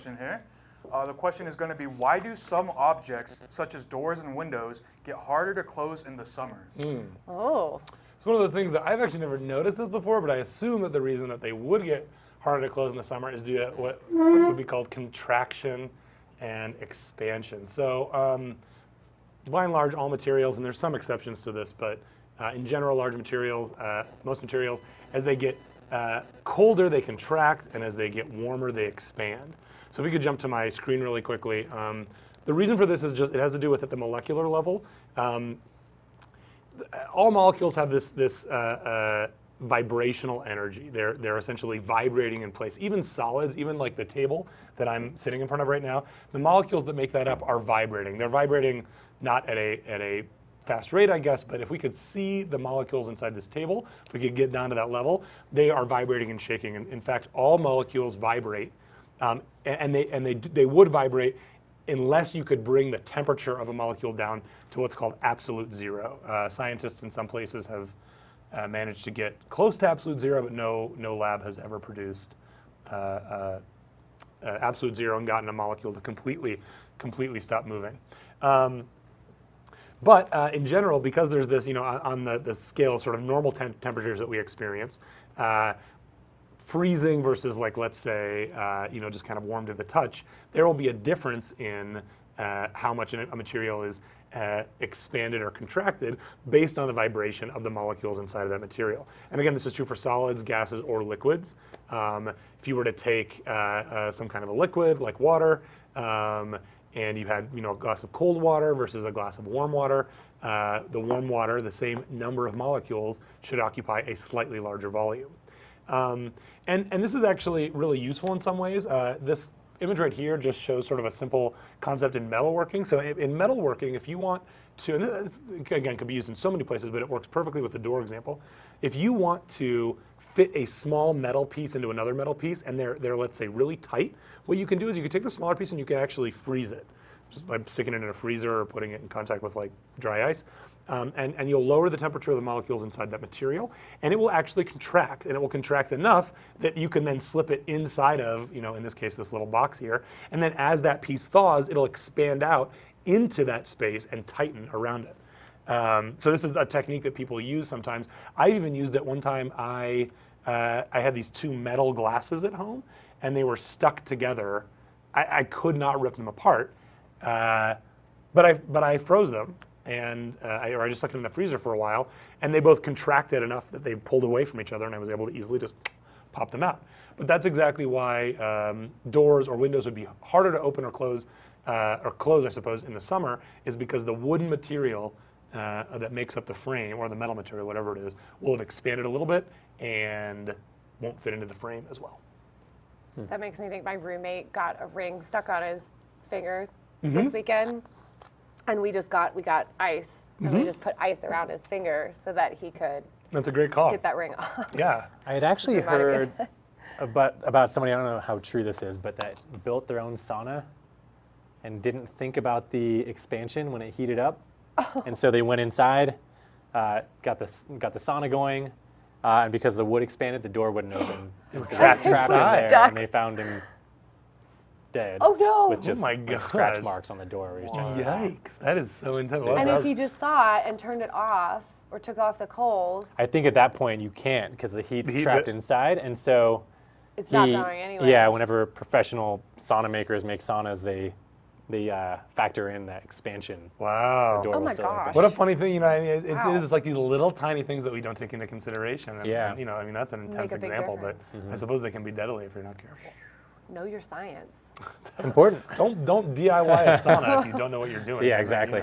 question here. The question is going to be, why do some objects, such as doors and windows, get harder to close in the summer? Oh. It's one of those things that I've actually never noticed this before, but I assume that the reason that they would get harder to close in the summer is due to what would be called contraction and expansion. So by and large, all materials, and there's some exceptions to this, but in general, large materials, most materials, as they get colder, they contract, and as they get warmer, they expand. So if we could jump to my screen really quickly. The reason for this is just, it has to do with at the molecular level. All molecules have this vibrational energy. They're essentially vibrating in place. Even solids, even like the table that I'm sitting in front of right now, the molecules that make that up are vibrating. They're vibrating not at a fast rate, I guess, but if we could see the molecules inside this table, if we could get down to that level, they are vibrating and shaking. And in fact, all molecules vibrate, and they would vibrate unless you could bring the temperature of a molecule down to what's called absolute zero. Scientists in some places have managed to get close to absolute zero, but no lab has ever produced absolute zero and gotten a molecule to completely stop moving. But in general, because there's this, on the scale of sort of normal temperatures that we experience, freezing versus, like, let's say, just kind of warm to the touch, there will be a difference in how much a material is expanded or contracted based on the vibration of the molecules inside of that material. And again, this is true for solids, gases, or liquids. If you were to take some kind of a liquid like water, and you had a glass of cold water versus a glass of warm water, the warm water, the same number of molecules, should occupy a slightly larger volume. And this is actually really useful in some ways. This image right here just shows sort of a simple concept in metalworking. So in metalworking, if you want to, and this, again, could be used in so many places, but it works perfectly with the door example. If you want to fit a small metal piece into another metal piece, and they're let's say really tight, what you can do is you can take the smaller piece and you can actually freeze it, just by sticking it in a freezer or putting it in contact with like dry ice. And you'll lower the temperature of the molecules inside that material, and it will actually contract, and it will contract enough that you can then slip it inside of, in this case, this little box here. And then as that piece thaws, it'll expand out into that space and tighten around it. So this is a technique that people use sometimes. I even used it one time. I had these two metal glasses at home, and they were stuck together. I could not rip them apart, but I froze them. And I just stuck them in the freezer for a while, and they both contracted enough that they pulled away from each other, and I was able to easily just pop them out. But that's exactly why doors or windows would be harder to open or close, I suppose, in the summer, is because the wooden material that makes up the frame, or the metal material, whatever it is, will have expanded a little bit and won't fit into the frame as well. That makes me think my roommate got a ring stuck on his finger this weekend. And we got ice, and we just put ice around his finger so that he could That's a great call. get that ring off. Yeah. I had actually heard about somebody, I don't know how true this is, but that built their own sauna and didn't think about the expansion when it heated up. And so they went inside, got the sauna going, and because the wood expanded, the door wouldn't open. And so trapped they trapped him inside. there, Stuck. and they found him dead. Oh no! With just my like, scratch gosh. marks on the door. Where he was trying to get out. Yikes, that is so intense. And if he just thought and turned it off or took off the coals, I think at that point you can't, because the heat's trapped inside, and so it's not going anyway. Yeah, whenever professional sauna makers make saunas, they factor in that expansion. Wow. The door Oh will my still gosh. open. What a funny thing, it Wow. is like these little tiny things that we don't take into consideration. And, Yeah. and, that's an intense a big example, difference. but I suppose they can be deadly if you're not careful. Know your science. It's important. Don't DIY a sauna if you don't know what you're doing. Yeah, exactly.